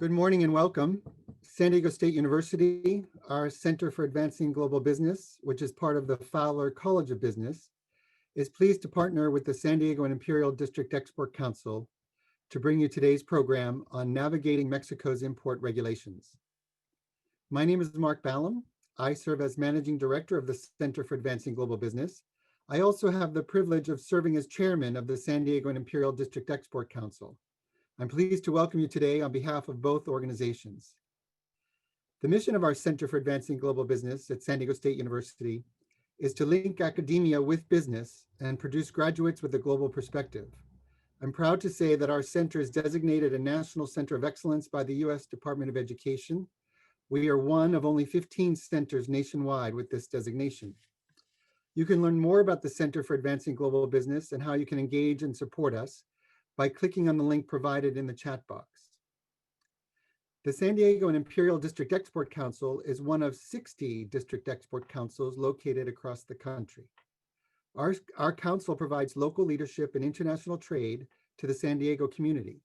Good morning and welcome. San Diego State University, our Center for Advancing Global Business, which is part of the Fowler College of Business, is pleased to partner with the San Diego and Imperial District Export Council to bring you today's program on navigating Mexico's import regulations. My name is Mark Ballum. I serve as Managing Director of the Center for Advancing Global Business. I also have the privilege of serving as Chairman of the San Diego and Imperial District Export Council. I'm pleased to welcome you today on behalf of both organizations. The mission of our Center for Advancing Global Business at San Diego State University is to link academia with business and produce graduates with a global perspective. I'm proud to say that our center is designated a National Center of Excellence by the U.S. Department of Education. We are one of only 15 centers nationwide with this designation. You can learn more about the Center for Advancing Global Business and how you can engage and support us by clicking on the link provided in the chat box. The San Diego and Imperial District Export Council is one of 60 district export councils located across the country. Our council provides local leadership in international trade to the San Diego community.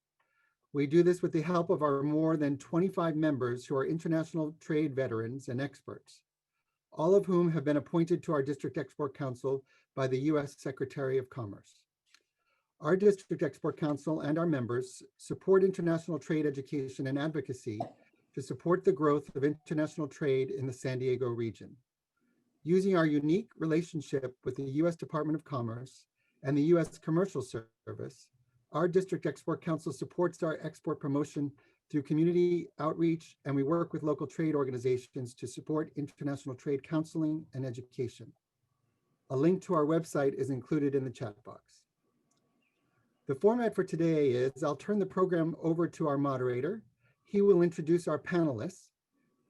We do this with the help of our more than 25 members who are international trade veterans and experts, all of whom have been appointed to our District Export Council by the U.S. Secretary of Commerce. Our District Export Council and our members support international trade education and advocacy to support the growth of international trade in the San Diego region. Using our unique relationship with the U.S. Department of Commerce and the U.S. Commercial Service, our District Export Council supports our export promotion through community outreach, and we work with local trade organizations to support international trade counseling and education. A link to our website is included in the chat box. The format for today is I'll turn the program over to our moderator. He will introduce our panelists.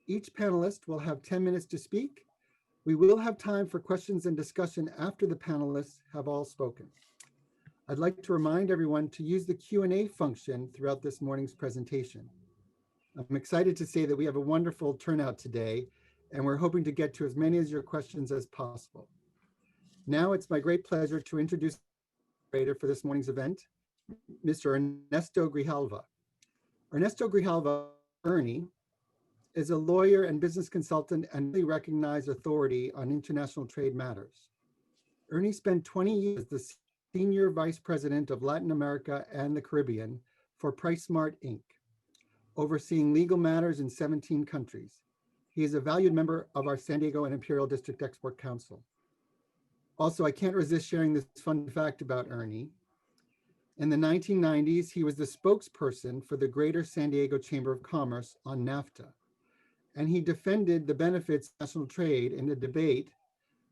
Each panelist will have 10 minutes to speak. We will have time for questions and discussion after the panelists have all spoken. I'd like to remind everyone to use the Q&A function throughout this morning's presentation. I'm excited to say that we have a wonderful turnout today, and we're hoping to get to as many of your questions as possible. Now it's my great pleasure to introduce for this morning's event, Mr. Ernesto Grijalva. Ernesto Grijalva, Ernie, is a lawyer and business consultant and a recognized authority on international trade matters. Ernie spent 20 years as the Senior Vice President of Latin America and the Caribbean for PriceSmart Inc., overseeing legal matters in 17 countries. He is a valued member of our San Diego and Imperial District Export Council. Also, I can't resist sharing this fun fact about Ernie. In the 1990s, he was the spokesperson for the Greater San Diego Chamber of Commerce on NAFTA, and he defended the benefits of national trade in a debate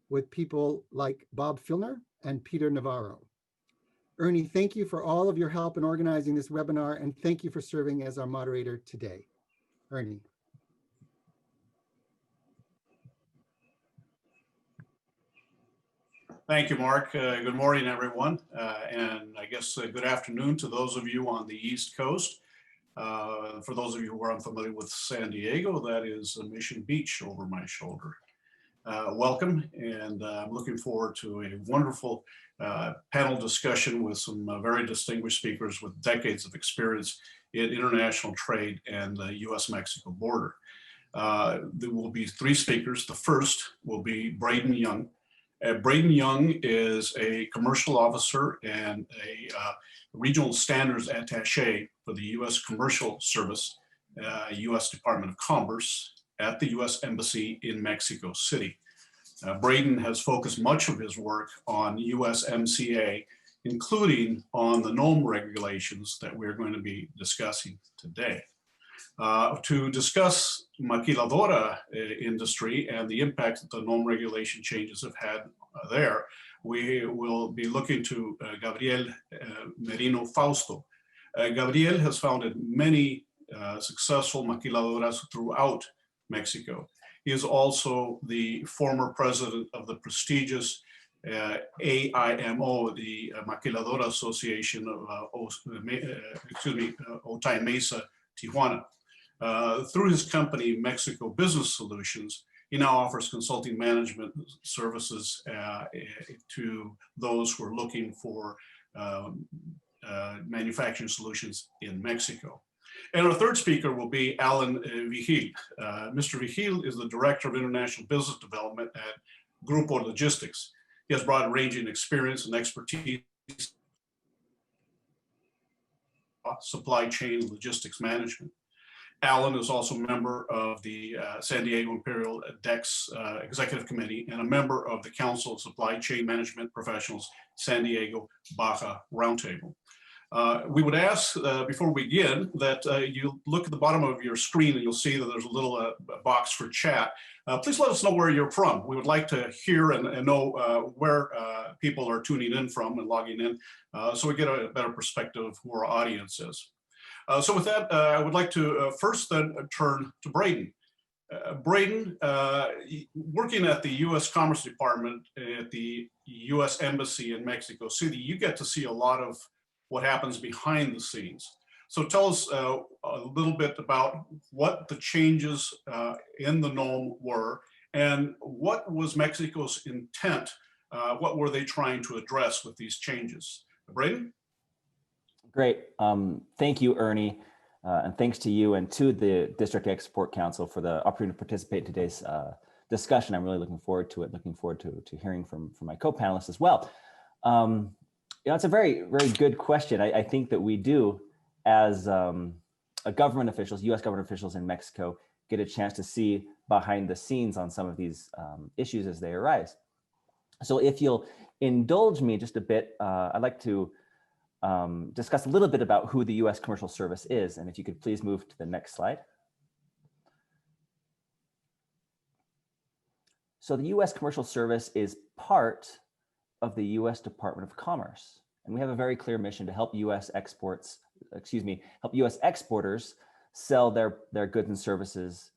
with people like Bob Filner and Peter Navarro. Ernie, thank you for all of your help in organizing this webinar, and thank you for serving as our moderator today. Ernie. Thank you, Mark. Good morning, everyone. And I guess good afternoon to those of you on the East Coast. For those of you who are unfamiliar with San Diego, that is Mission Beach over my shoulder. Welcome, and I'm looking forward to a wonderful panel discussion with some very distinguished speakers with decades of experience in international trade and the US-Mexico border. There will be three speakers. The first will be Braeden Young. Braeden Young is a commercial officer and a regional standards attaché for the U.S. Commercial Service, U.S. Department of Commerce at the U.S. Embassy in Mexico City. Braeden has focused much of his work on USMCA, including on the NOM regulations that we're going to be discussing today. To discuss maquiladora industry and the impact that the NOM regulation changes have had there, we will be looking to Gabriel Merino Fausto. Gabriel has founded many successful maquiladoras throughout Mexico. He is also the former president of the prestigious AIMO, the Maquiladora Association of Otay Mesa, Tijuana. Through his company, Mexico Business Solutions, he now offers consulting management services to those who are looking for manufacturing solutions in Mexico. And our third speaker will be Alan Vigil. Mr. Vigil is the Director of International Business Development at Grupo Logistics. He has broad-ranging experience and expertise in supply chain logistics management. Alan is also a member of the San Diego Imperial DEX Executive Committee and a member of the Council of Supply Chain Management Professionals San Diego Baja Roundtable. We would ask before we begin that you look at the bottom of your screen and you'll see that there's a little box for chat. Please let us know where you're from. We would like to hear and know where people are tuning in from and logging in so we get a better perspective of who our audience is. So with that, I would like to first then turn to Braeden. Braeden, working at the U.S. Commerce Department at the U.S. Embassy in Mexico City, you get to see a lot of what happens behind the scenes. So tell us a little bit about what the changes in the NOM were and what was Mexico's intent? What were they trying to address with these changes? Braeden? Great. Thank you, Ernie. And thanks to you and to the District Export Council for the opportunity to participate in today's discussion. I'm really looking forward to it, looking forward to hearing from my co-panelists as well. You know, it's a very, very good question. I think that we do, as government officials, U.S. government officials in Mexico, get a chance to see behind the scenes on some of these issues as they arise. So if you'll indulge me just a bit, I'd like to discuss a little bit about who the U.S. Commercial Service is. And if you could please move to the next slide. So the U.S. Commercial Service is part of the U.S. Department of Commerce. And we have a very clear mission to help U.S. help U.S. exporters sell their goods and services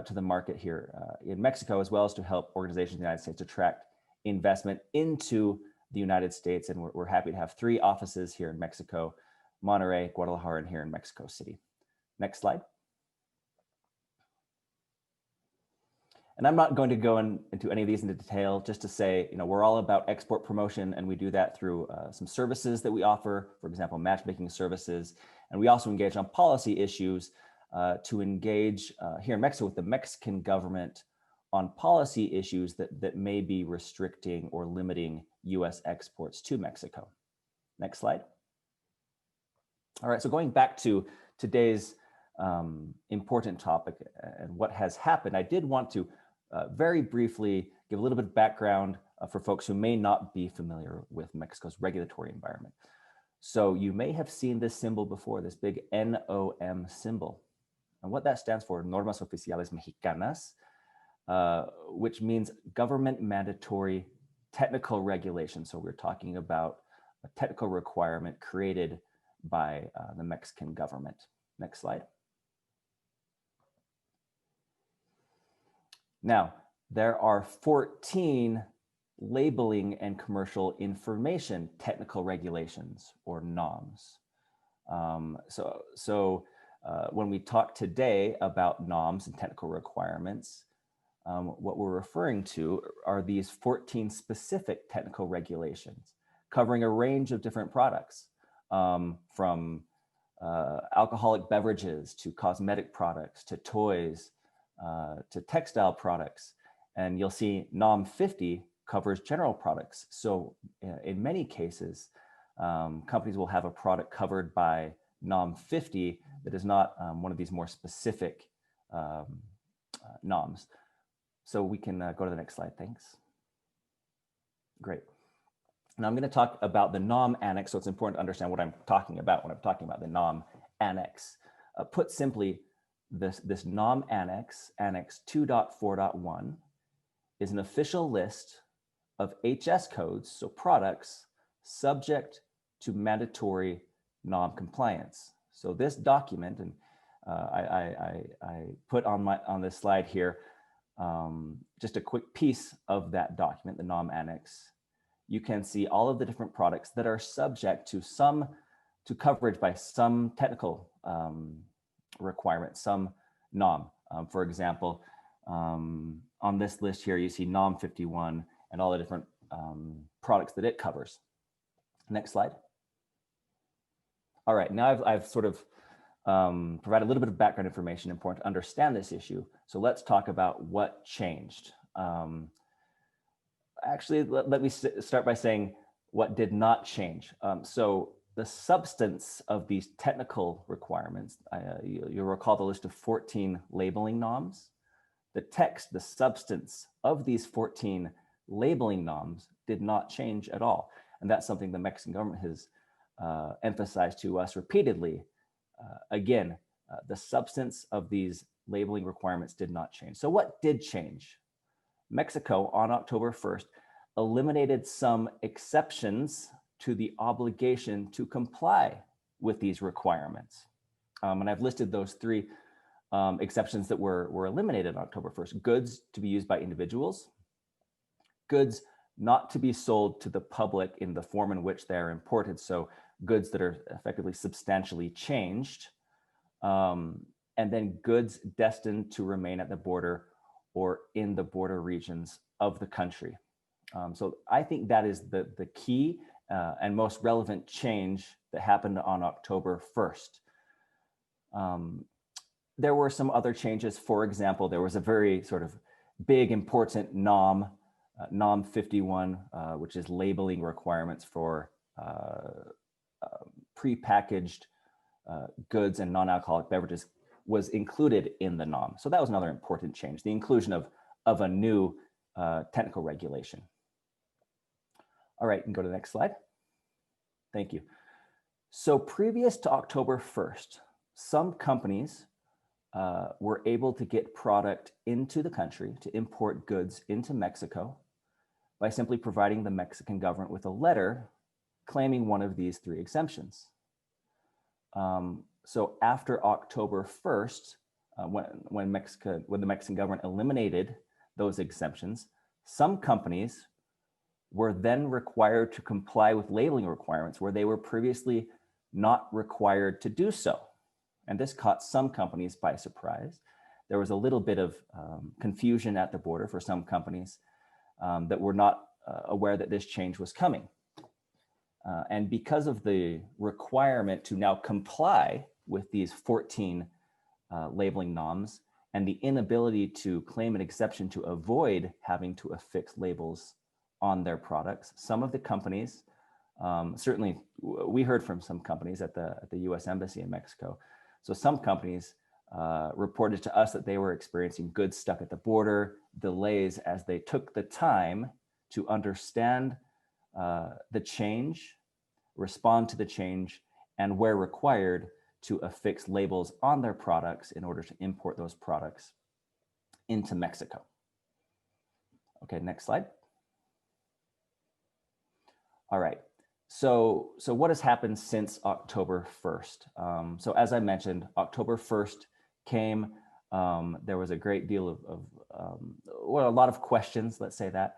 to the market here in Mexico, as well as to help organizations in the United States attract investment into the United States. And we're happy to have 3 offices here in Mexico: Monterrey, Guadalajara, and here in Mexico City. Next slide. And I'm not going to go into any of these into detail, just to say, you know, we're all about export promotion, and we do that through some services that we offer, for example, matchmaking services. And we also engage on policy issues to engage here in Mexico with the Mexican government on policy issues that may be restricting or limiting U.S. exports to Mexico. Next slide. All right, so going back to today's important topic and what has happened, I did want to very briefly give a little bit of background for folks who may not be familiar with Mexico's regulatory environment. So you may have seen this symbol before, this big NOM symbol. And what that stands for, Normas Oficiales Mexicanas, which means government mandatory technical regulation. So we're talking about a technical requirement created by the Mexican government. Next slide. Now, there are 14 labeling and commercial information technical regulations, or NOMs. When we talk today about NOMs and technical requirements, what we're referring to are these 14 specific technical regulations covering a range of different products, from alcoholic beverages to cosmetic products to toys to textile products. And you'll see NOM 50 covers general products. So in many cases, companies will have a product covered by NOM 50 that is not one of these more specific NOMs. So we can go to the next slide, thanks. Great. Now I'm going to talk about the NOM Annex, so it's important to understand what I'm talking about when I'm talking about the NOM Annex. Put simply, this NOM Annex, Annex 2.4.1, is an official list of HS codes, so products, subject to mandatory NOM compliance. So this document, and I put on this slide here just a quick piece of that document, the NOM Annex. You can see all of the different products that are subject to coverage by some technical requirement, some NOM. For example, on this list here, you see NOM 51 and all the different products that it covers. Next slide. All right, now I've sort of provide a little bit of background information important to understand this issue. So let's talk about what changed. Actually, let me start by saying what did not change. So the substance of these technical requirements, you'll recall the list of 14 labeling norms. The text, the substance of these 14 labeling norms did not change at all. And that's something the Mexican government has emphasized to us repeatedly. Again, the substance of these labeling requirements did not change. So what did change? Mexico on October 1st eliminated some exceptions to the obligation to comply with these requirements. And I've listed those three exceptions that were eliminated on October 1st. Goods to be used by individuals, goods not to be sold to the public in the form in which they are imported, so goods that are effectively substantially changed, and then goods destined to remain at the border or in the border regions of the country. So I think that is the key and most relevant change that happened on October 1st. There were some other changes. For example, there was a very sort of big, important NOM 51, which is labeling requirements for prepackaged goods and non-alcoholic beverages, was included in the NOM. So that was another important change, the inclusion of a new technical regulation. All right, you can go to the next slide. Thank you. So previous to October 1st, some companies were able to get product into the country, to import goods into Mexico, by simply providing the Mexican government with a letter claiming one of these three exemptions. So after October 1st, when the Mexican government eliminated those exemptions, some companies were then required to comply with labeling requirements where they were previously not required to do so. And this caught some companies by surprise. There was a little bit of confusion at the border for some companies that were not aware that this change was coming. And because of the requirement to now comply with these 14 labeling norms and the inability to claim an exception to avoid having to affix labels on their products, some of the companies, certainly we heard from some companies at the US Embassy in Mexico. So some companies reported to us that they were experiencing goods stuck at the border, delays as they took the time to understand the change, respond to the change, and where required to affix labels on their products in order to import those products into Mexico. Okay, next slide. All right, so what has happened since October 1st? So as I mentioned, October 1st came, there was a great deal well, a lot of questions, let's say that.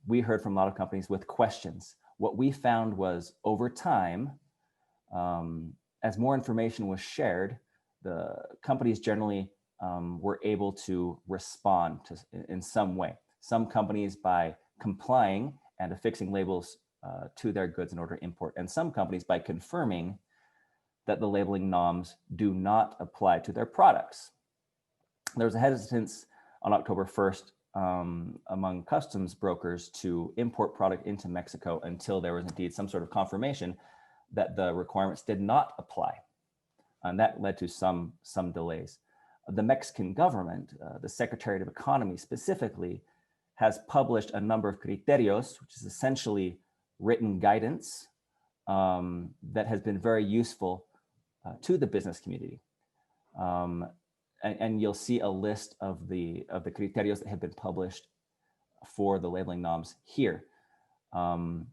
We heard from a lot of companies with questions. What we found was over time, as more information was shared, the companies generally were able to respond in some way. Some companies by complying and affixing labels to their goods in order to import, and some companies by confirming that the labeling norms do not apply to their products. There was a hesitance on October 1st among customs brokers to import product into Mexico until there was indeed some sort of confirmation that the requirements did not apply. And that led to some delays. The Mexican government, the Secretary of Economy specifically, has published a number of criterios, which is essentially written guidance that has been very useful to the business community. And you'll see a list of the criterios that have been published for the labeling norms here. And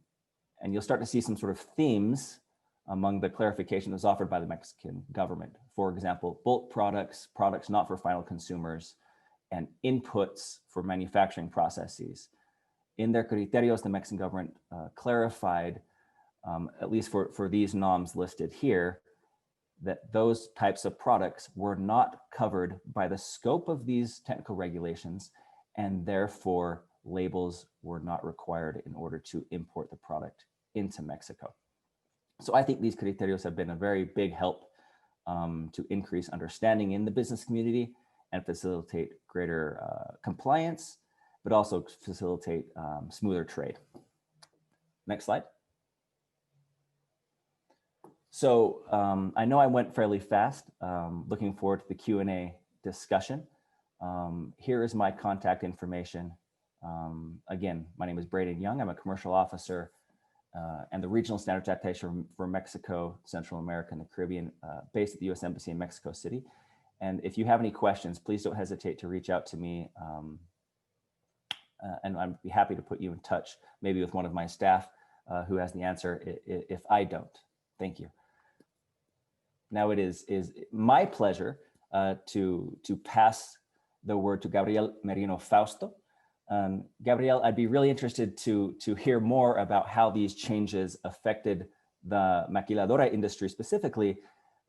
you'll start to see some sort of themes among the clarification that's offered by the Mexican government. For example, bulk products, products not for final consumers, and inputs for manufacturing processes. In their criterios, the Mexican government clarified, at least for these norms listed here, that those types of products were not covered by the scope of these technical regulations, and therefore labels were not required in order to import the product into Mexico. So I think these criterios have been a very big help to increase understanding in the business community and facilitate greater compliance, but also facilitate smoother trade. Next slide. So I know I went fairly fast, looking forward to the Q&A discussion. Here is my contact information. Again, my name is Braeden Young. I'm a commercial officer and the regional standards adaptation for Mexico, Central America, and the Caribbean, based at the U.S. Embassy in Mexico City. And if you have any questions, please don't hesitate to reach out to me. And I'd be happy to put you in touch, maybe with one of my staff who has the answer if I don't. Thank you. Now it is my pleasure to pass the word to Gabriel Merino Fausto. Gabriel, I'd be really interested to hear more about how these changes affected the maquiladora industry specifically,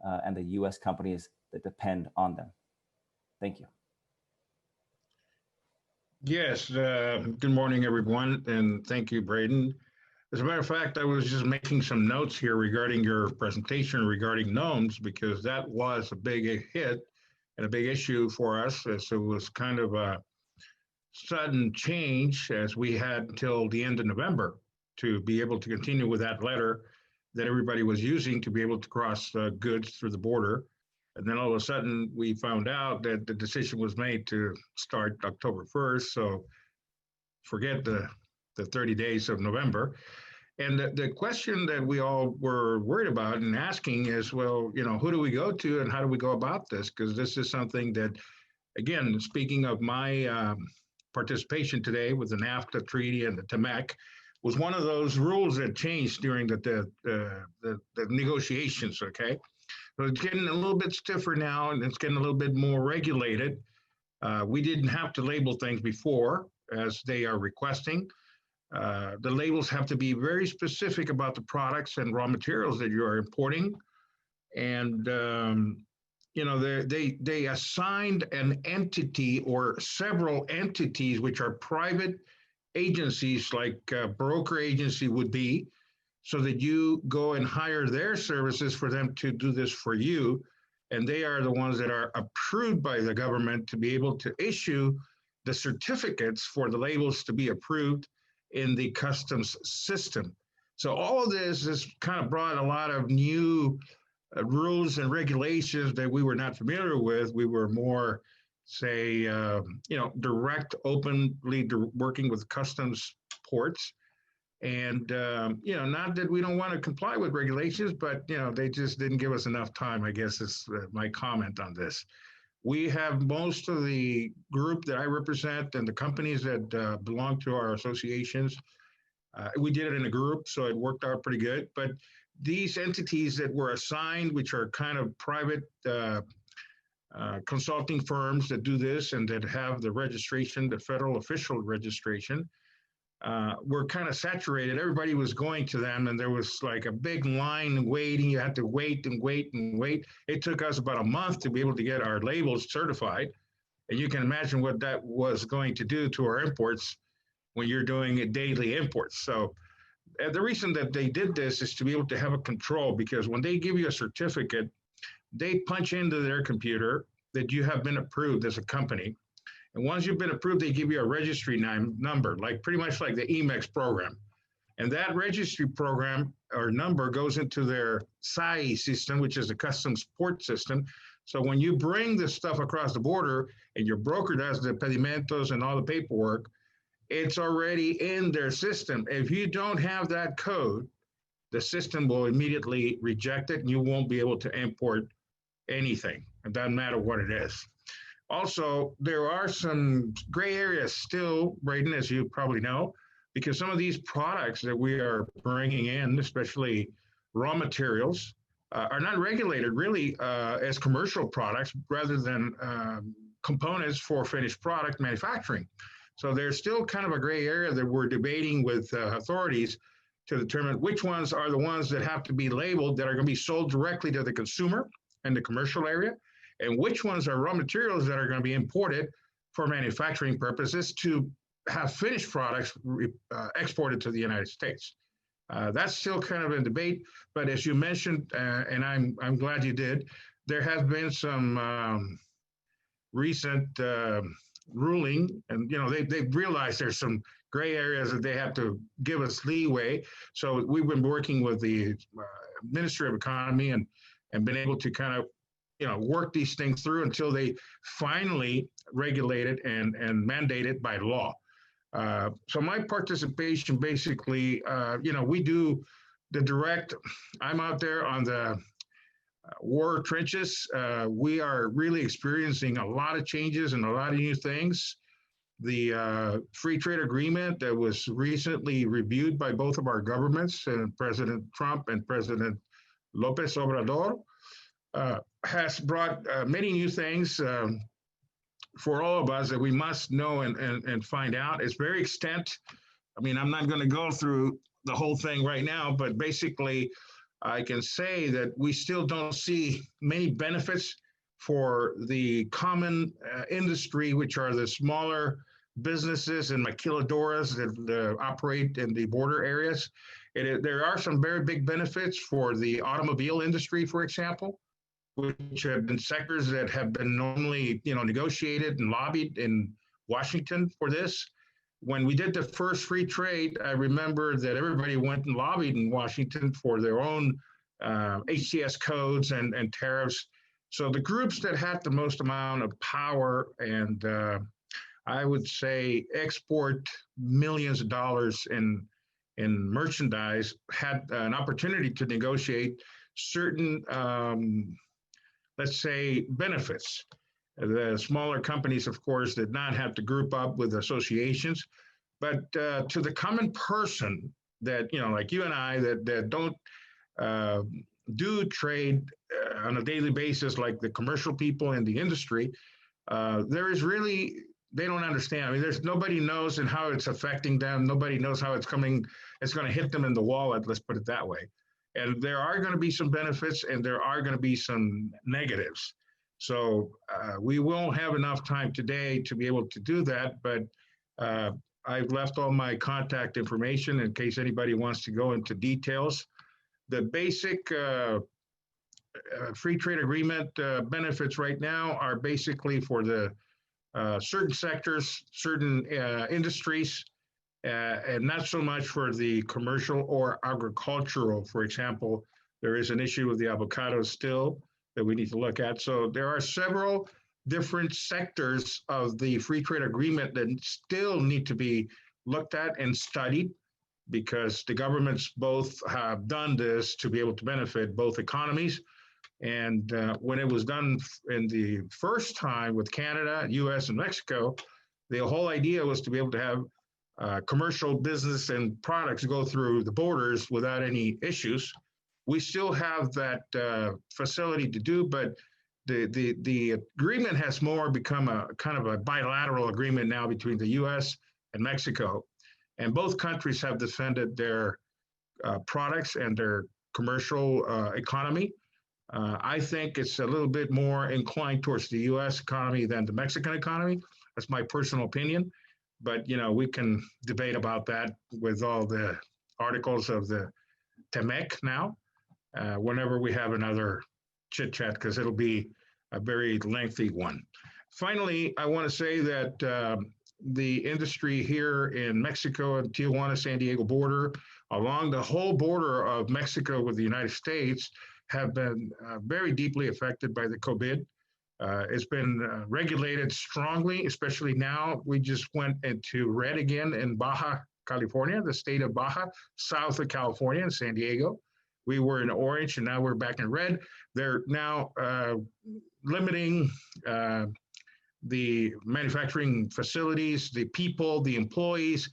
and the U.S. companies that depend on them. Thank you. Yes, good morning, everyone, and thank you, Braeden. As a matter of fact, I was just making some notes here regarding your presentation regarding gnomes, because that was a big hit and a big issue for us, as it was kind of a sudden change, as we had until the end of November to be able to continue with that letter that everybody was using to be able to cross goods through the border. And then all of a sudden we found out that the decision was made to start October 1st. So forget the 30 days of November. And the question that we all were worried about and asking is, well, you know, who do we go to and how do we go about this? Because this is something that, again, speaking of my participation today with the NAFTA treaty and the TMEC, was one of those rules that changed during the negotiations, okay? So it's getting a little bit stiffer now, and it's getting a little bit more regulated. We didn't have to label things before, as they are requesting. The labels have to be very specific about the products and raw materials that you are importing. And, you know, they assigned an entity or several entities, which are private agencies, like a broker agency would be, so that you go and hire their services for them to do this for you. And they are the ones that are approved by the government to be able to issue the certificates for the labels to be approved in the customs system. So all of this has kind of brought a lot of new rules and regulations that we were not familiar with. We were more, say, you know, direct, openly working with customs ports. And, you know, not that we don't want to comply with regulations, but, you know, they just didn't give us enough time, I guess is my comment on this. We have most of the group that I represent and the companies that belong to our associations. We did it in a group, so it worked out pretty good. But these entities that were assigned, which are kind of private consulting firms that do this and that have the registration, the federal official registration, were kind of saturated. Everybody was going to them, and there was like a big line waiting. You had to wait and wait and wait. It took us about a month to be able to get our labels certified. And you can imagine what that was going to do to our imports when you're doing daily imports. So the reason that they did this is to be able to have a control, because when they give you a certificate, they punch into their computer that you have been approved as a company. And once you've been approved, they give you a registry number, like pretty much like the EMEX program. And that registry program or number goes into their SAI system, which is a customs port system. So when you bring this stuff across the border and your broker does the pedimentos and all the paperwork, it's already in their system. If you don't have that code, the system will immediately reject it and you won't be able to import anything. It doesn't matter what it is. Also, there are some gray areas still, Braeden, as you probably know, because some of these products that we are bringing in, especially raw materials, are not regulated really as commercial products rather than components for finished product manufacturing. So there's still kind of a gray area that we're debating with authorities to determine which ones are the ones that have to be labeled that are going to be sold directly to the consumer in the commercial area, and which ones are raw materials that are going to be imported for manufacturing purposes to have finished products exported to the United States. That's still kind of in debate, but as you mentioned, and I'm glad you did, there has been some recent ruling, and they've realized there's some gray areas that they have to give us leeway. So we've been working with the Ministry of Economy and been able to kind of work these things through until they finally regulate it and mandate it by law. So my participation basically, we do the direct. I'm out there on the war trenches. We are really experiencing a lot of changes and a lot of new things. The free trade agreement that was recently reviewed by both of our governments, and President Trump and President Lopez Obrador, has brought many new things for all of us that we must know and find out. It's very extent. I mean, I'm not going to go through the whole thing right now, but basically, I can say that we still don't see many benefits for the common industry, which are the smaller businesses and maquiladoras that operate in the border areas. There are some very big benefits for the automobile industry, for example, which have been sectors that have been normally, negotiated and lobbied in Washington for this. When we did the first free trade, I remember that everybody went and lobbied in Washington for their own HTS codes and tariffs. So the groups that had the most amount of power and I would say export millions of dollars in merchandise had an opportunity to negotiate certain, let's say, benefits. The smaller companies, of course, did not have to group up with associations, but to the common person that, like you and I, that don't do trade on a daily basis like the commercial people in the industry, there is really, they don't understand. I mean, nobody knows and how it's affecting them. Nobody knows how it's going to hit them in the wallet, let's put it that way. And there are going to be some benefits and there are going to be some negatives. So we won't have enough time today to be able to do that, but I've left all my contact information in case anybody wants to go into details. The basic free trade agreement benefits right now are basically for the certain sectors, certain industries, and not so much for the commercial or agricultural. For example, there is an issue with the avocados still that we need to look at. So there are several different sectors of the free trade agreement that still need to be looked at and studied, because the governments both have done this to be able to benefit both economies. And when it was done in the first time with Canada, US, and Mexico, the whole idea was to be able to have commercial business and products go through the borders without any issues. We still have that facility to do, but the agreement has more become a kind of a bilateral agreement now between the US and Mexico. And both countries have defended their products and their commercial economy. I think it's a little bit more inclined towards the US economy than the Mexican economy. That's my personal opinion. But, we can debate about that with all the articles of the TEMEC now, whenever we have another chit chat, because it'll be a very lengthy one. Finally, I want to say that the industry here in Mexico and Tijuana, San Diego border, along the whole border of Mexico with the United States, have been very deeply affected by the COVID. It's been regulated strongly, especially now. We just went into red again in Baja California, the state of Baja, south of California and San Diego. We were in orange and now we're back in red. They're now limiting the manufacturing facilities, the people, the employees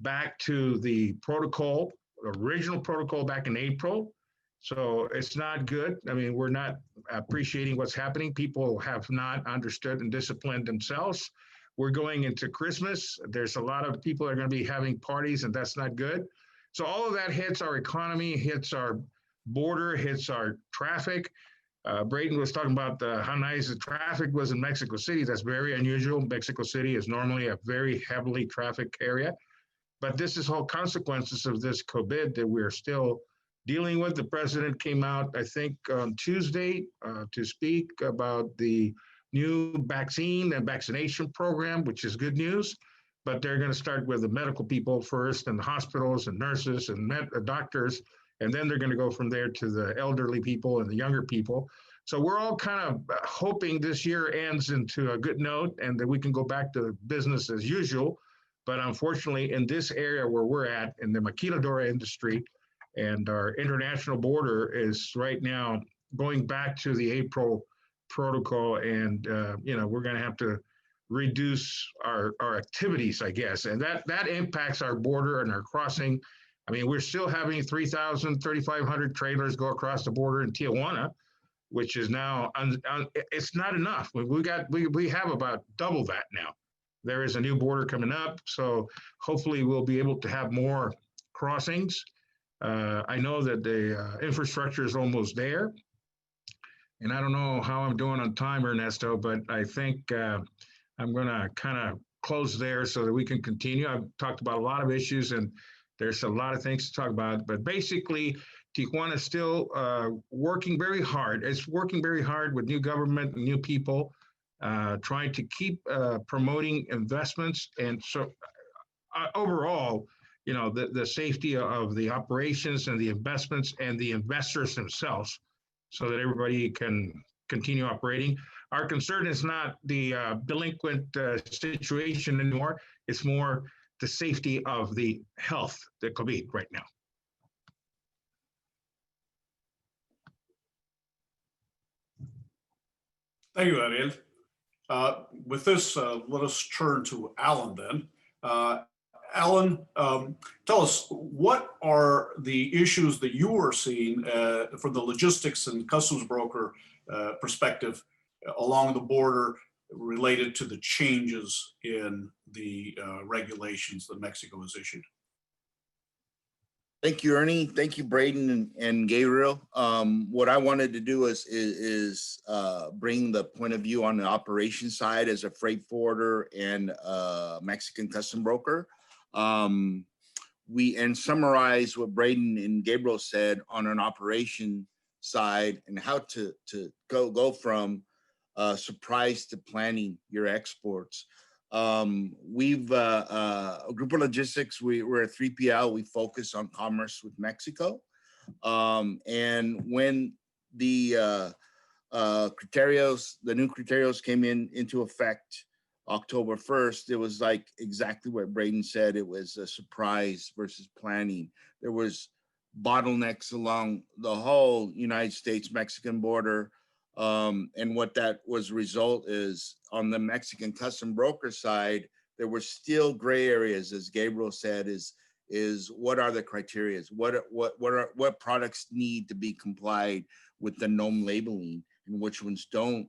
back to the protocol, original protocol back in April. So it's not good. I mean, we're not appreciating what's happening. People have not understood and disciplined themselves. We're going into Christmas. There's a lot of people that are going to be having parties, and that's not good. So all of that hits our economy, hits our border, hits our traffic. Braeden was talking about how nice the traffic was in Mexico City. That's very unusual. Mexico City is normally a very heavily trafficked area. But this is all consequences of this COVID that we're still dealing with. The president came out, I think, on Tuesday to speak about the new vaccine and vaccination program, which is good news. But they're going to start with the medical people first, and the hospitals and nurses and doctors, and then they're going to go from there to the elderly people and the younger people. So we're all kind of hoping this year ends into a good note and that we can go back to business as usual. But unfortunately, in this area where we're at, in the maquiladora industry, and our international border is right now going back to the April protocol, and we're going to have to reduce our activities, I guess, and that impacts our border and our crossing. I mean, we're still having 3,500 trailers go across the border in Tijuana, which is now it's not enough. We have about double that now. There is a new border coming up, so hopefully we'll be able to have more crossings. I know that the infrastructure is almost there, and I don't know how I'm doing on time, Ernesto, but I think I'm going to kind of close there so that we can continue. I've talked about a lot of issues, and there's a lot of things to talk about, but basically, Tijuana is still working very hard. It's working very hard with new government and new people, trying to keep promoting investments. And so overall, the safety of the operations and the investments and the investors themselves, so that everybody can continue operating. Our concern is not the delinquent situation anymore. It's more the safety of the health, the COVID right now. Thank you, Ariel. With this, let us turn to Alan then. Alan, tell us, what are the issues that you are seeing from the logistics and customs broker perspective along the border related to the changes in the regulations that Mexico has issued? Thank you, Ernie. Thank you, Braeden and Gabriel. What I wanted to do is bring the point of view on the operations side as a freight forwarder and Mexican custom broker. And summarize what Braeden and Gabriel said on an operation side and how to go from surprise to planning your exports. We've Grupo Logistics, we're a 3PL. We focus on commerce with Mexico. And when the new criterios came into effect October 1st, it was like exactly what Braeden said. It was a surprise versus planning. There was bottlenecks along the whole United States-Mexican border. And what that was result is on the Mexican custom broker side, there were still gray areas, as Gabriel said, is what are the criteria? What products need to be complied with the NOM labeling and which ones don't?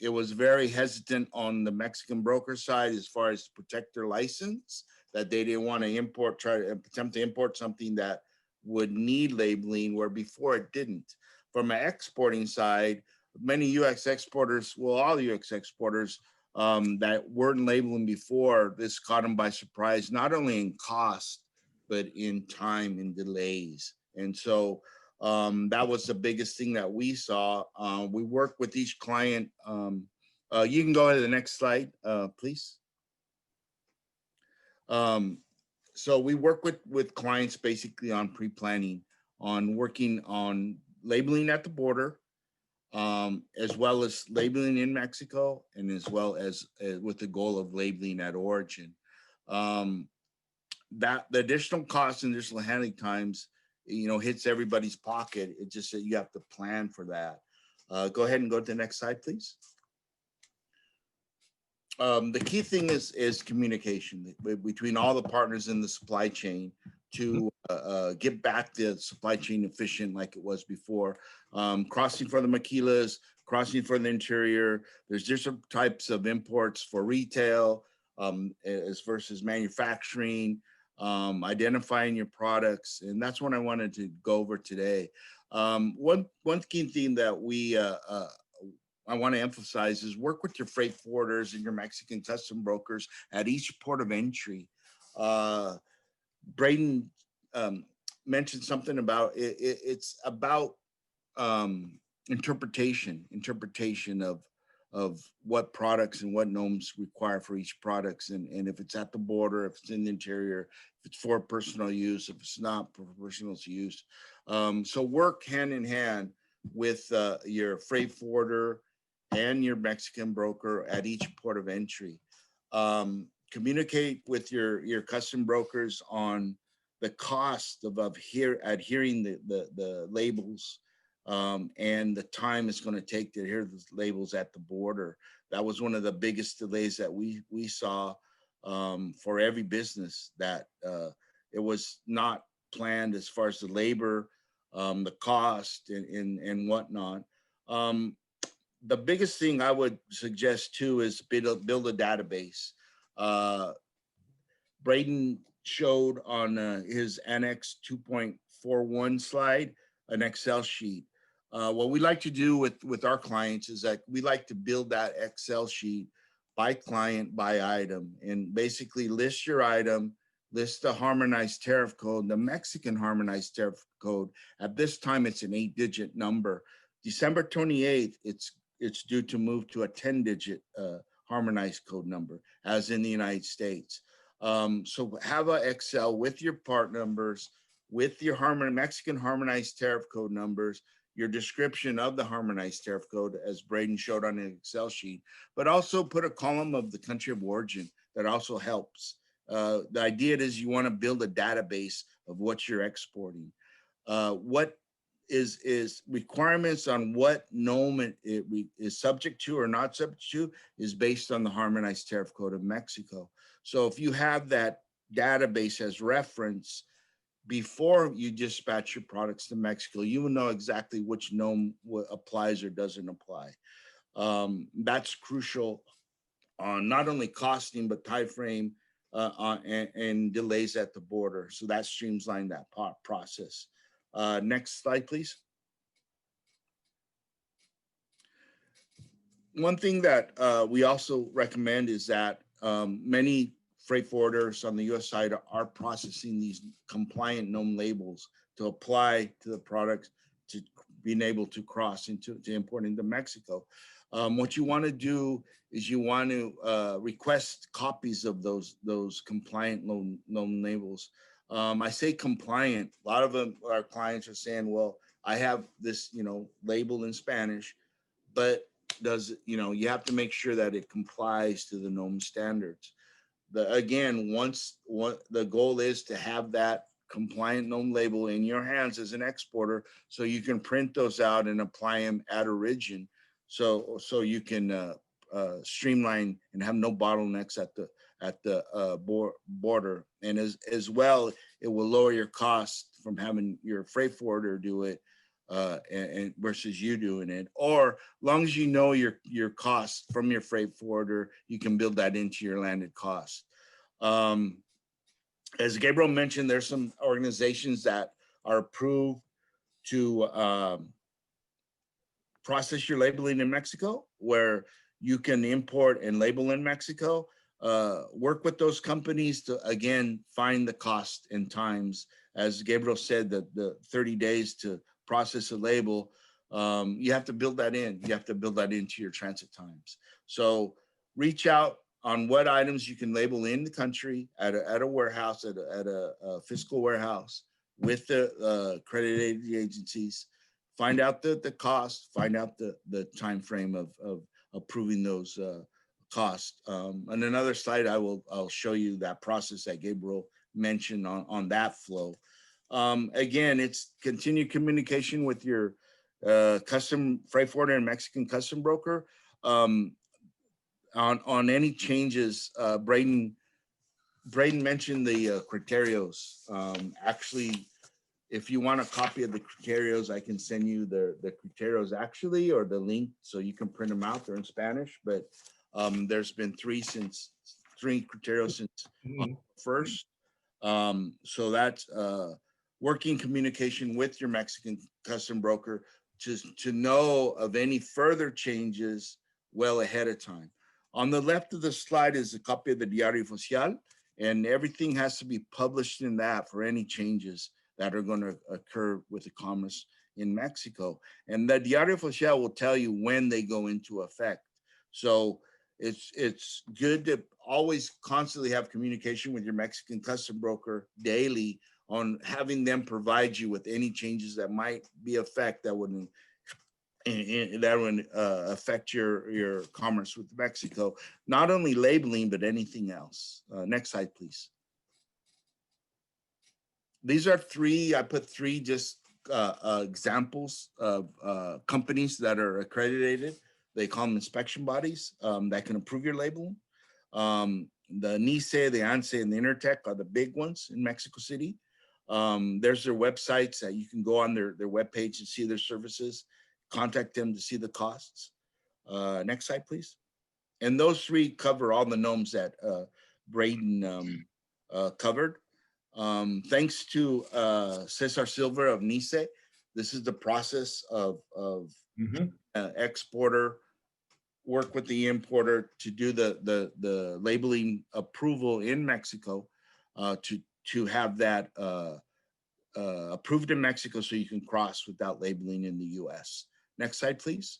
It was very hesitant on the Mexican broker side as far as to protect their license, that they didn't want to try to attempt to import something that would need labeling where before it didn't. From an exporting side, many UX exporters, well, all UX exporters that weren't labeling before, this caught them by surprise, not only in cost, but in time and delays. And so that was the biggest thing that we saw. We work with each client. You can go to the next slide, please. So we work with clients basically on pre-planning, on working on labeling at the border, as well as labeling in Mexico, and as well as with the goal of labeling at origin. That the additional costs and additional handling times, hits everybody's pocket. It's just that you have to plan for that. Go ahead and go to the next slide, please. The key thing is communication between all the partners in the supply chain to get back the supply chain efficient like it was before. Crossing for the maquilas, crossing for the interior. There's different types of imports for retail as versus manufacturing, identifying your products. And that's what I wanted to go over today. One key thing that I want to emphasize is work with your freight forwarders and your Mexican custom brokers at each port of entry. Braeden mention something about it, it's about interpretation of what products and what norms require for each products, and if it's at the border, if it's in the interior, if it's for personal use, if it's not for personal use. So work hand in hand with your freight forwarder and your Mexican broker at each port of entry. Communicate with your custom brokers on the cost of adhering the labels, and the time it's going to take to adhere the labels at the border. That was one of the biggest delays that we saw for every business, that it was not planned as far as the labor, the cost, and whatnot. The biggest thing I would suggest too is build a database. Braeden showed on his Annex 2.41 slide an Excel sheet. What we like to do with our clients is that we like to build that Excel sheet by client, by item, and basically list your item, list the harmonized tariff code, the Mexican harmonized tariff code. At this time, it's an 8-digit number. December 28th, it's due to move to a 10-digit harmonized code number, as in the United States. So have an Excel with your part numbers, with your Mexican harmonized tariff code numbers, your description of the harmonized tariff code, as Braeden showed on an Excel sheet, but also put a column of the country of origin. That also helps. The idea is you want to build a database of what you're exporting. What is requirements on what NOM it is subject to or not subject to is based on the harmonized tariff code of Mexico. So if you have that database as reference before you dispatch your products to Mexico, you will know exactly which NOM applies or doesn't apply. That's crucial on not only costing, but time frame and delays at the border. So that streamlines that process. Next slide, please. One thing that we also recommend is that many freight forwarders on the U.S. side are processing these compliant NOM labels to apply to the products to being able to cross to import into Mexico. What you want to do is you want to request copies of those compliant NOM labels. I say compliant. A lot of them, our clients are saying, well, I have this, label in Spanish, but you have to make sure that it complies to the NOM standards. The goal is to have that compliant NOM label in your hands as an exporter, so you can print those out and apply them at origin, so you can streamline and have no bottlenecks at the border. And as well, it will lower your cost from having your freight forwarder do it and versus you doing it. Or as long as you know your cost from your freight forwarder, you can build that into your landed cost. As Gabriel mentioned, there's some organizations that are approved to process your labeling in Mexico, where you can import and label in Mexico. Work with those companies to, again, find the cost and times. As Gabriel said, the 30 days to process a label, you have to build that in. You have to build that into your transit times. So reach out on what items you can label in the country at a warehouse, at a fiscal warehouse with the accredited agencies. Find out the cost, find out the time frame of approving those costs. On another slide, I'll show you that process that Gabriel mentioned on that flow. Again, it's continued communication with your custom freight forwarder and Mexican custom broker on any changes. Braeden mentioned the criterios. Actually, if you want a copy of the criterios, I can send you the criterios actually, or the link, so you can print them out. They're in Spanish, but there's been three criterios since first. So that's working communication with your Mexican custom broker to know of any further changes well ahead of time. On the left of the slide is a copy of the Diario Oficial, and everything has to be published in that for any changes. that are going to occur with the commerce in Mexico. And the Diario Oficial will tell you when they go into effect. So it's good to always constantly have communication with your Mexican custom broker daily on having them provide you with any changes that might be effect that would affect your commerce with Mexico, not only labeling, but anything else. Next slide, please. These are three, I put three just examples of companies that are accredited. They call them inspection bodies that can approve your labeling. The NICE, the ANSE, and the Intertech are the big ones in Mexico City. There's their websites that you can go on their webpage and see their services, contact them to see the costs. Next slide, please. And those three cover all the norms that Braeden covered. Thanks to Cesar Silva of NICE, this is the process of exporter work with the importer to do the labeling approval in Mexico to have that approved in Mexico so you can cross without labeling in the US. Next slide, please.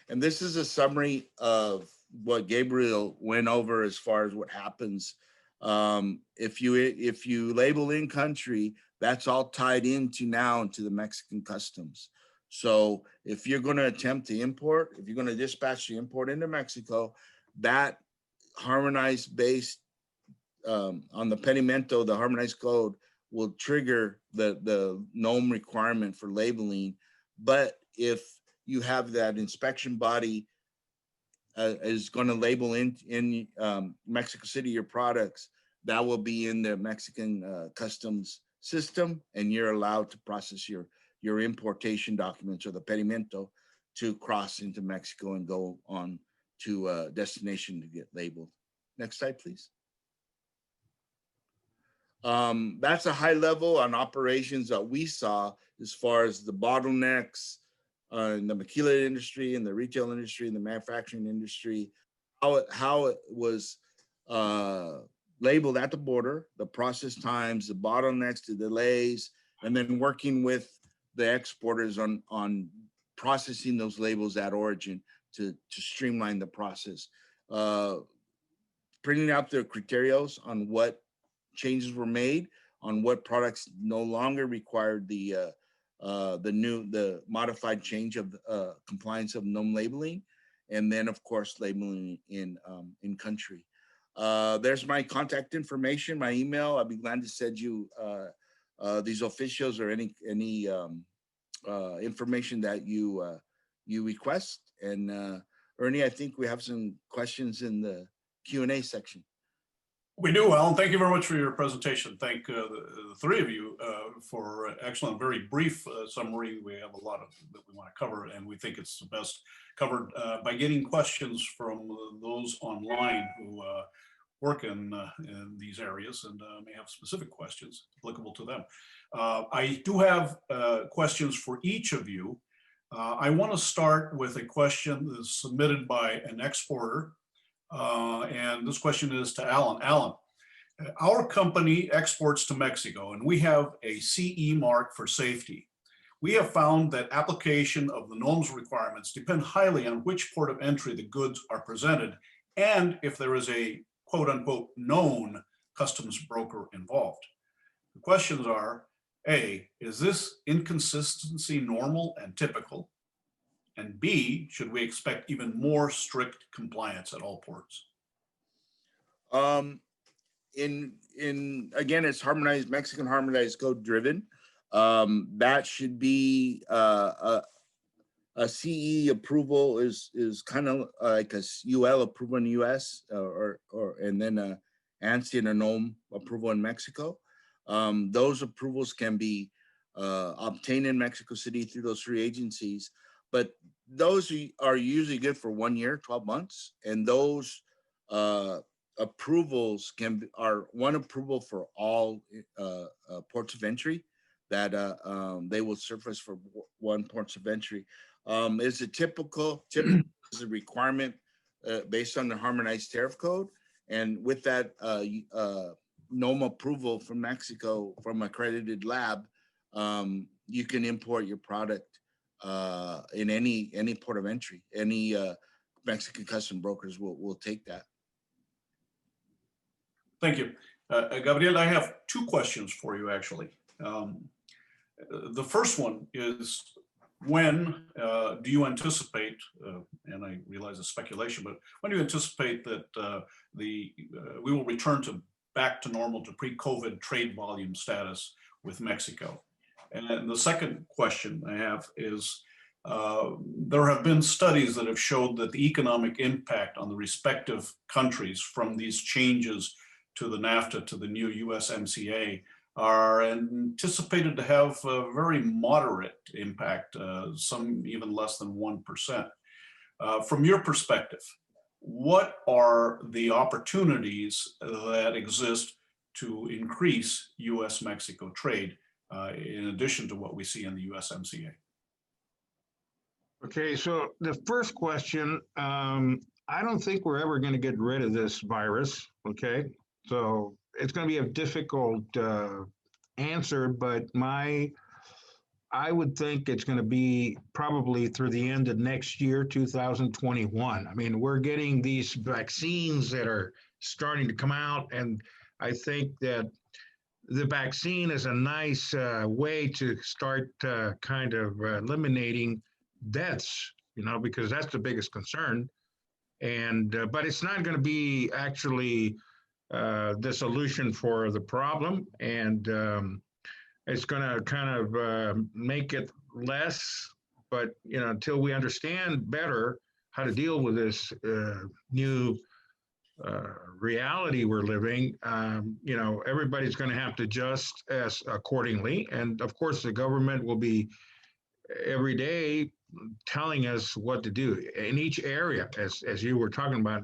And this is a summary of what Gabriel went over as far as what happens. If you label in country, that's all tied into now into the Mexican customs. So if you're going to attempt to import, if you're going to dispatch the import into Mexico, that harmonized based on the pedimento, the harmonized code will trigger the NOM requirement for labeling. But if you have that inspection body is going to label in Mexico City your products, that will be in the Mexican customs system, and you're allowed to process your importation documents or the pedimento to cross into Mexico and go on to a destination to get labeled. Next slide, please. That's a high level on operations that we saw as far as the bottlenecks in the maquila industry, and the retail industry, and the manufacturing industry, how it was labeled at the border, the process times, the bottlenecks, the delays, and then working with the exporters on processing those labels at origin to streamline the process. Printing out their criterios on what changes were made, on what products no longer required the modified change of compliance of NOM labeling, and then of course labeling in country. There's my contact information, my email. I'd be glad to send you these officials or any information that you request. And Ernie, I think we have some questions in the Q&A section. We do, Alan. Thank you very much for your presentation. Thank the three of you for excellent, very brief summary. We have a lot of that we want to cover, and we think it's the best covered by getting questions from those online who work in these areas and may have specific questions applicable to them. I do have questions for each of you. I want to start with a question that's submitted by an exporter. And this question is to Alan. Alan, our company exports to Mexico, and we have a CE mark for safety. We have found that application of the NOMS requirements depend highly on which port of entry the goods are presented, and if there is a quote unquote known customs broker involved. The questions are, A, is this inconsistency normal and typical? And B, should we expect even more strict compliance at all ports? Again, it's harmonized, Mexican harmonized code driven. That should be a CE approval is kind of like a UL approval in the US and then a ANSI and a NOM approval in Mexico. Those approvals can be obtained in Mexico City through those three agencies, but those are usually good for 1 year, 12 months. And those approvals are one approval for all ports of entry that they will surface for one ports of entry. Is a typical is a requirement based on the harmonized tariff code. And with that NOMA approval from Mexico from accredited lab, you can import your product in any port of entry. Any Mexican custom brokers will take that. Thank you. Gabriel, I have two questions for you, actually. The first one is, when do you anticipate, and I realize it's speculation, but when do you anticipate that we will return back to normal, to pre-COVID trade volume status with Mexico? And the second question I have is, there have been studies that have showed that the economic impact on the respective countries from these changes to the NAFTA, to the new USMCA, are anticipated to have a very moderate impact, some even less than 1%. From your perspective, what are the opportunities that exist to increase US-Mexico trade in addition to what we see in the USMCA? Okay, so the first question, I don't think we're ever going to get rid of this virus, okay? So it's going to be a difficult answer, but I would think it's going to be probably through the end of next year, 2021. I mean, we're getting these vaccines that are starting to come out, and I think that the vaccine is a nice way to start kind of eliminating deaths, you know, because that's the biggest concern. And but it's not going to be actually the solution for the problem, and it's going to kind of make it less. But you know, until we understand better how to deal with this new reality we're living, you know, everybody's going to have to adjust as accordingly. And of course, the government will be every day telling us what to do in each area, as you were talking about.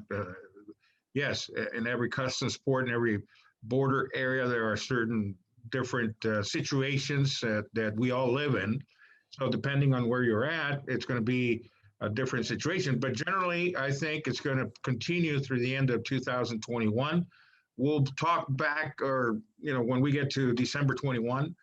Yes, in every customs port, in every border area, there are certain different situations that we all live in. So depending on where you're at, it's going to be a different situation. But generally, I think it's going to continue through the end of 2021. We'll talk back, or you know, when we get to December 21,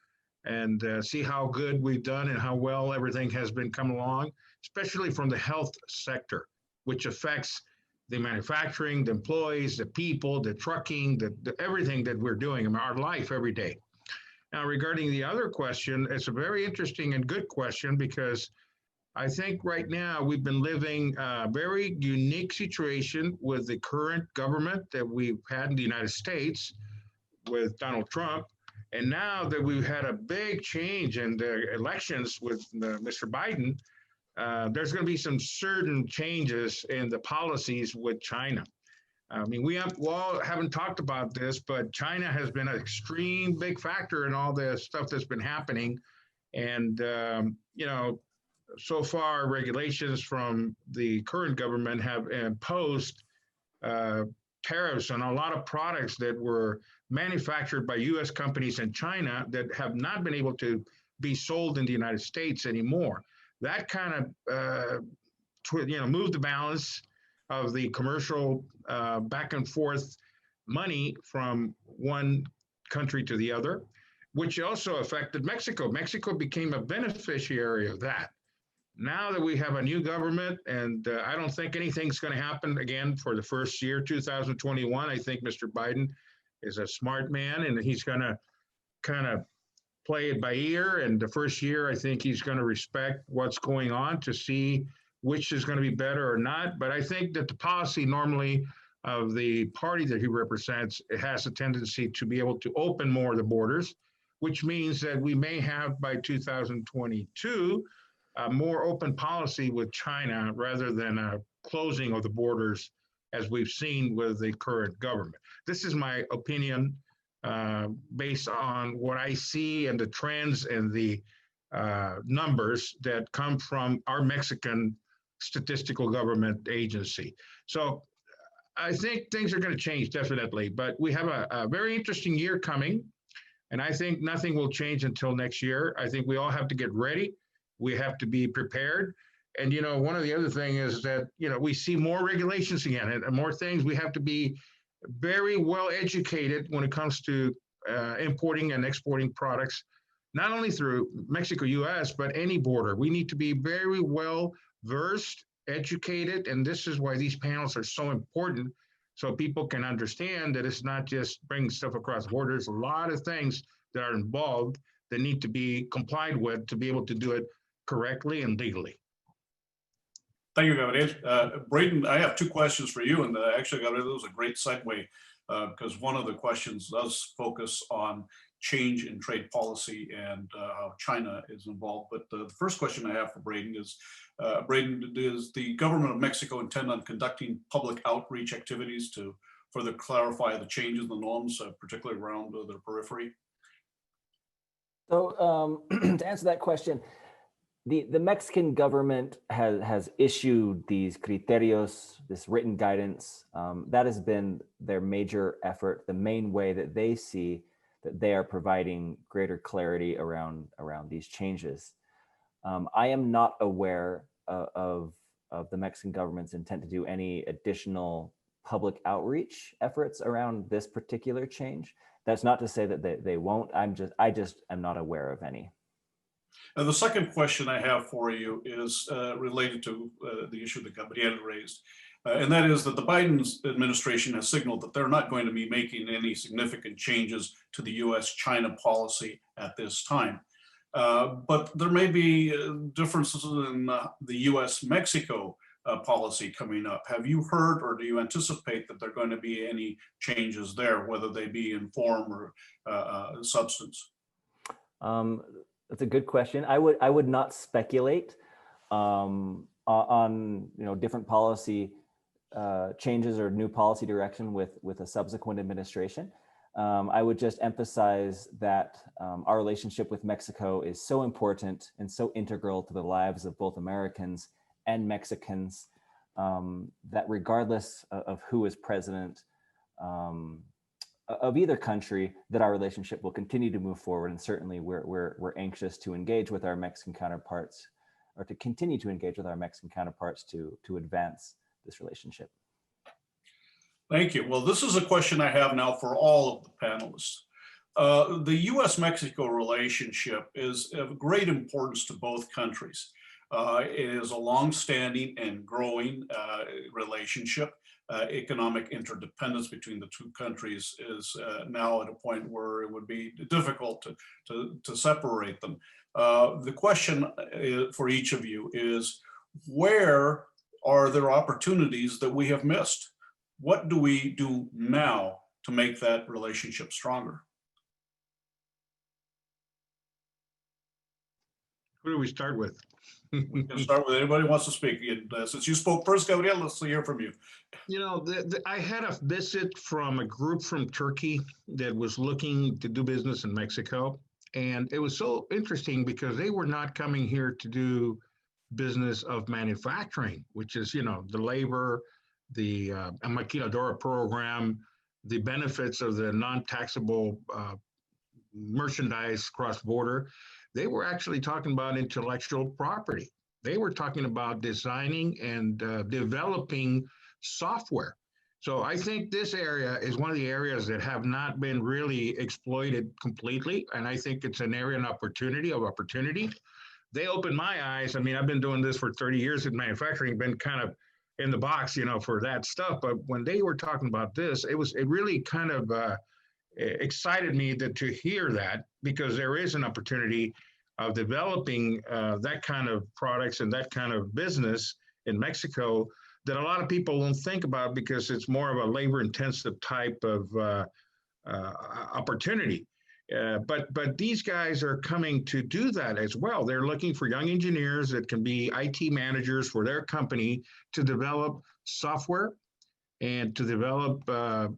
and see how good we've done and how well everything has been coming along, especially from the health sector, which affects the manufacturing, the employees, the people, the trucking, the everything that we're doing in our life every day. Now, regarding the other question, it's a very interesting and good question, because I think right now we've been living a very unique situation with the current government that we've had in the United States with Donald Trump. And now that we've had a big change in the elections with Mr. Biden, there's going to be some certain changes in the policies with China. I mean, we all haven't talked about this, but China has been an extreme big factor in all the stuff that's been happening. And, you know, so far regulations from the current government have imposed tariffs on a lot of products that were manufactured by U.S. companies in China that have not been able to be sold in the United States anymore. That kind of, you know, moved the balance of the commercial back and forth money from one country to the other, which also affected Mexico. Mexico became a beneficiary of that. Now that we have a new government, and I don't think anything's going to happen again for the first year, 2021. I think Mr. Biden is a smart man, and he's going to kind of play it by ear. And the first year, I think he's going to respect what's going on to see which is going to be better or not. But I think that the policy normally of the party that he represents, it has a tendency to be able to open more of the borders, which means that we may have by 2022 a more open policy with China rather than a closing of the borders as we've seen with the current government. This is my opinion based on what I see and the trends and the numbers that come from our Mexican statistical government agency. So I think things are going to change definitely, but we have a very interesting year coming, and I think nothing will change until next year. I think we all have to get ready. We have to be prepared. And, you know, one of the other things is that, you know, we see more regulations again and more things. We have to be very well educated when it comes to importing and exporting products, not only through Mexico, US, but any border. We need to be very well versed, educated, and this is why these panels are so important, so people can understand that it's not just bringing stuff across borders. A lot of things that are involved that need to be complied with to be able to do it correctly and legally. Thank you, Gabriel. Braeden, I have two questions for you, and actually, Gabriel, that was a great segue because one of the questions does focus on change in trade policy and how China is involved. But the first question I have for Braeden is, Braeden, does the government of Mexico intend on conducting public outreach activities to further clarify the changes in the norms, particularly around their periphery? So to answer that question, the Mexican government has issued these criterios, this written guidance. That has been their major effort, the main way that they see that they are providing greater clarity around these changes. I am not aware of the Mexican government's intent to do any additional public outreach efforts around this particular change. That's not to say that they won't. I just am not aware of any. And the second question I have for you is related to the issue that Gabriel raised. And that is that the Biden administration has signaled that they're not going to be making any significant changes to the US-China policy at this time. But there may be differences in the US-Mexico policy coming up. Have you heard, or do you anticipate that there are going to be any changes there, whether they be in form or substance? That's a good question. I would not speculate on different policy changes or new policy direction with a subsequent administration. I would just emphasize that our relationship with Mexico is so important and so integral to the lives of both Americans and Mexicans that regardless of who is president of either country, that our relationship will continue to move forward. And certainly we're anxious to engage with our Mexican counterparts, or to continue to engage with our Mexican counterparts to advance this relationship. Thank you. Well, this is a question I have now for all of the panelists. The US-Mexico relationship is of great importance to both countries. It is a long-standing and growing relationship. Economic interdependence between the two countries is now at a point where it would be difficult to separate them. The question for each of you is, where are there opportunities that we have missed? What do we do now to make that relationship stronger? Who do we start with? We can start with anybody who wants to speak. Since you spoke first, Gabriel, let's hear from you. You know, I had a visit from a group from Turkey that was looking to do business in Mexico. And it was so interesting because they were not coming here to do business of manufacturing, which is, you know, the labor, the maquiladora program, the benefits of the non-taxable merchandise cross-border. They were actually talking about intellectual property. They were talking about designing and developing software. So I think this area is one of the areas that have not been really exploited completely. And I think it's an area of opportunity. They opened my eyes. I mean, I've been doing this for 30 years in manufacturing, been kind of in the box, you know, for that stuff. But when they were talking about this, it really kind of excited me to hear that, because there is an opportunity of developing that kind of products and that kind of business in Mexico that a lot of people don't think about, because it's more of a labor-intensive type of opportunity. But these guys are coming to do that as well. They're looking for young engineers that can be IT managers for their company to develop software and to develop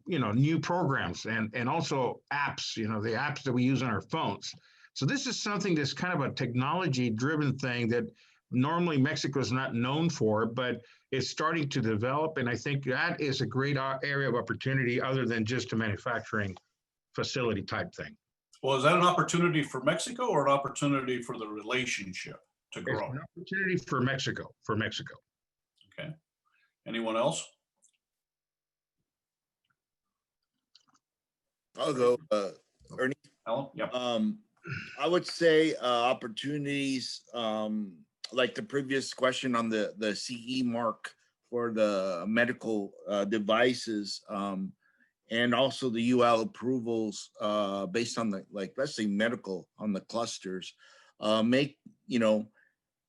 new programs and also apps, you know, the apps that we use on our phones. So this is something that's kind of a technology-driven thing that normally Mexico is not known for, but it's starting to develop. And I think that is a great area of opportunity other than just a manufacturing facility type thing. Well, is that an opportunity for Mexico or an opportunity for the relationship to grow? It's an opportunity for Mexico, Okay. Anyone else? I'll go, Ernie. Alan? Yep. I would say opportunities, like the previous question on the CE mark for the medical devices, and also the UL approvals based on the, like, let's say medical on the clusters, make,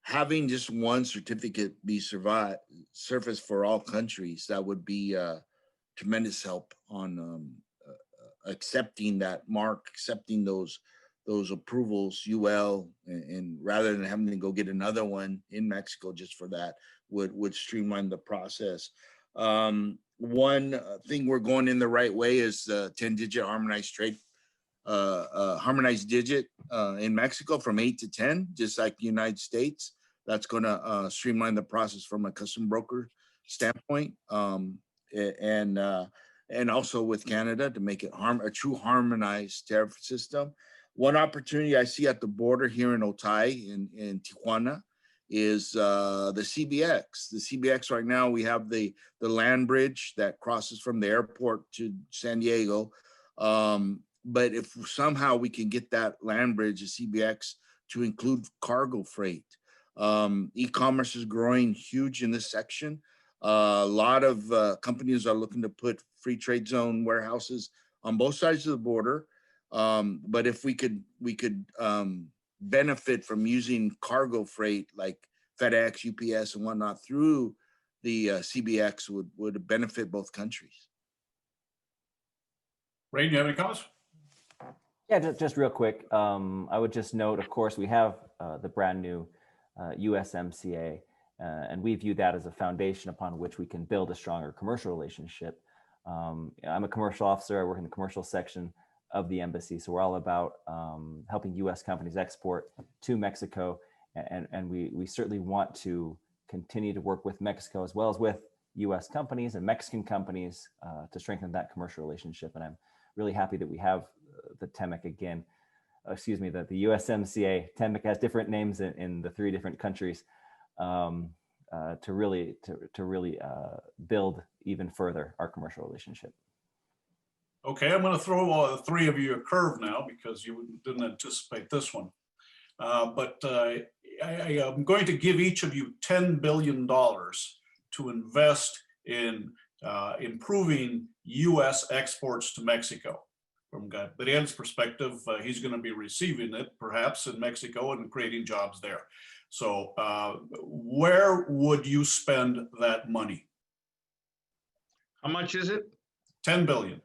having just one certificate be surface for all countries, that would be a tremendous help on accepting that mark, accepting those approvals, UL, and rather than having to go get another one in Mexico just for that, would streamline the process. One thing we're going in the right way is the 10-digit harmonized trade, harmonized digit in Mexico from 8 to 10, just like the United States. That's going to streamline the process from a custom broker standpoint, and also with Canada to make it a true harmonized tariff system. One opportunity I see at the border here in Otay, in Tijuana, is the CBX. The CBX right now, we have the land bridge that crosses from the airport to San Diego. But if somehow we can get that land bridge, the CBX, to include cargo freight. E-commerce is growing huge in this section. A lot of companies are looking to put free trade zone warehouses on both sides of the border. But if we could benefit from using cargo freight like FedEx, UPS, and whatnot through the CBX, would benefit both countries. Braeden, you have any comments? Yeah, just real quick. I would just note, of course, we have the brand new USMCA, and we view that as a foundation upon which we can build a stronger commercial relationship. I'm a commercial officer. I work in the commercial section of the embassy. So we're all about helping US companies export to Mexico. And we certainly want to continue to work with Mexico as well as with US companies and Mexican companies to strengthen that commercial relationship. And I'm really happy that we have the TEMEC again. The USMCA. TEMEC has different names in the 3 different countries to really build even further our commercial relationship. Okay, I'm going to throw 3 of you a curve now because you didn't anticipate this one. But I am going to give each of you $10 billion to invest in improving U.S. exports to Mexico. From Gabriel's perspective, he's going to be receiving it perhaps in Mexico and creating jobs there. So where would you spend that money? How much is it? 10 billion.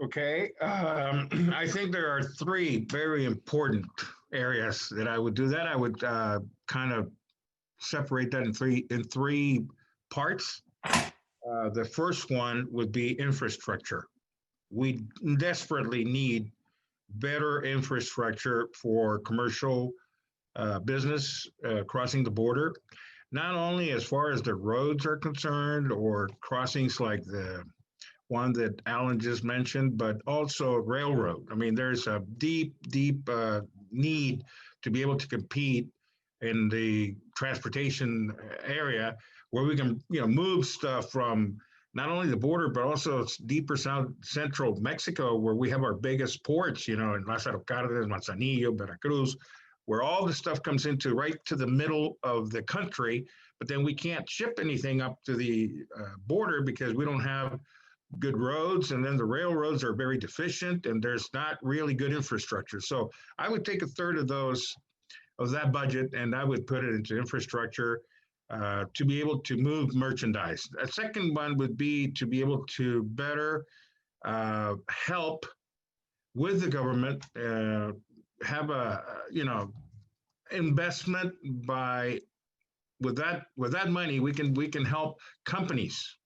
Okay, I think there are 3 very important areas that I would do that. I would kind of separate that in three parts. The first one would be infrastructure. We desperately need better infrastructure for commercial business crossing the border, not only as far as the roads are concerned or crossings like the one that Alan just mentioned, but also railroad. I mean, there's a deep need to be able to compete in the transportation area where we can, move stuff from not only the border, but also deeper south central Mexico, where we have our biggest ports, in Lázaro Cárdenas, Manzanillo, Veracruz, where all the stuff comes into right to the middle of the country, but then we can't ship anything up to the border because we don't have good roads, and then the railroads are very deficient, and there's not really good infrastructure. So I would take 1/3 of that budget, and I would put it into infrastructure to be able to move merchandise. A second one would be to be able to better help with the government, have a investment with that money we can help companies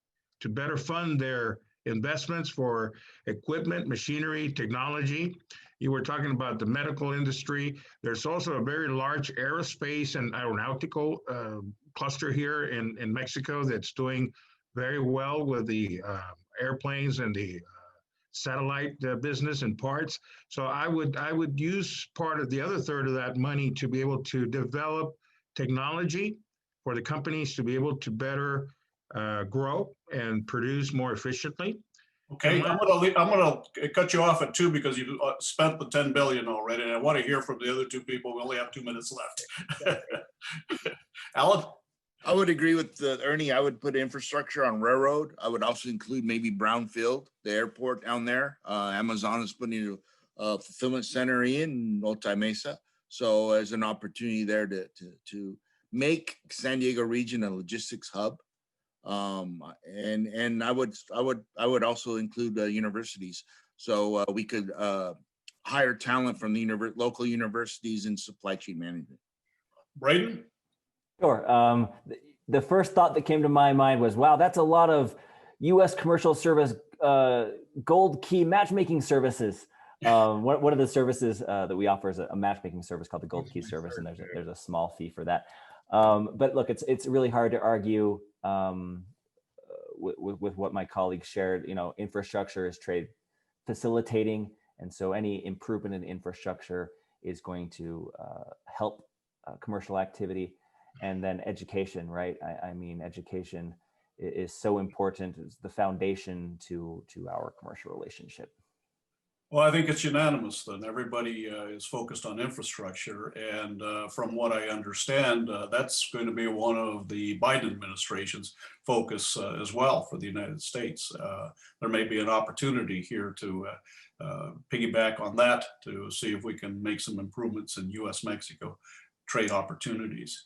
to better fund their investments for equipment, machinery, technology. You were talking about the medical industry. There's also a very large aerospace and aeronautical cluster here in Mexico that's doing very well with the airplanes and the satellite business and parts. So I would use part of the other 1/3 of that money to be able to develop technology for the companies to be able to better grow and produce more efficiently. Okay, I'm gonna cut you off at 2 because you spent the 10 billion already, and I want to hear from the other 2 people. We only have 2 minutes left. Alan? I would agree with Ernie. I would put infrastructure on railroad. I would also include maybe Brownfield, the airport down there. Amazon is putting a fulfillment center in Alta Mesa. So there's an opportunity there to make San Diego region a logistics hub. And I would also include universities. So we could hire talent from the local universities in supply chain management. Braeden? Sure. The first thought that came to my mind was, wow, that's a lot of U.S. commercial service GoldKey matchmaking services. One of the services that we offer is a matchmaking service called the GoldKey service, and there's a small fee for that. But look, it's really hard to argue with what my colleagues shared. You know, infrastructure is trade facilitating, and so any improvement in infrastructure is going to help commercial activity. And then education, right? I mean, education is so important. It's the foundation to our commercial relationship. Well, I think it's unanimous then. Everybody is focused on infrastructure. And from what I understand, that's going to be one of the Biden administration's focus as well for the United States. There may be an opportunity here to piggyback on that to see if we can make some improvements in US-Mexico trade opportunities.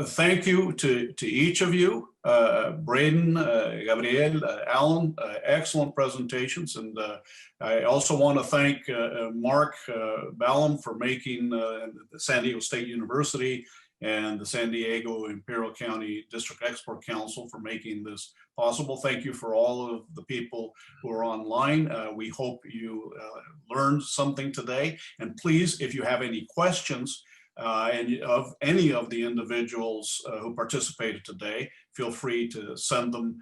Thank you to each of you, Braeden, Gabriel, Alan, excellent presentations. And I also want to thank Mark Ballum for making the San Diego State University and the San Diego Imperial County District Export Council for making this possible. Thank you for all of the people who are online. We hope you learned something today. And please, if you have any questions, and of any of the individuals who participated today, feel free to send them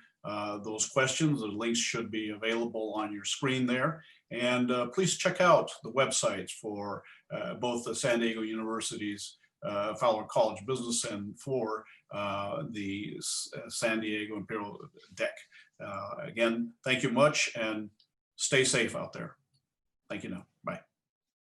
those questions. The links should be available on your screen there. And please check out the websites for both the San Diego University's Fowler College Business and for the San Diego Imperial DEC. Again, thank you much and stay safe out there. Thank you now. Bye.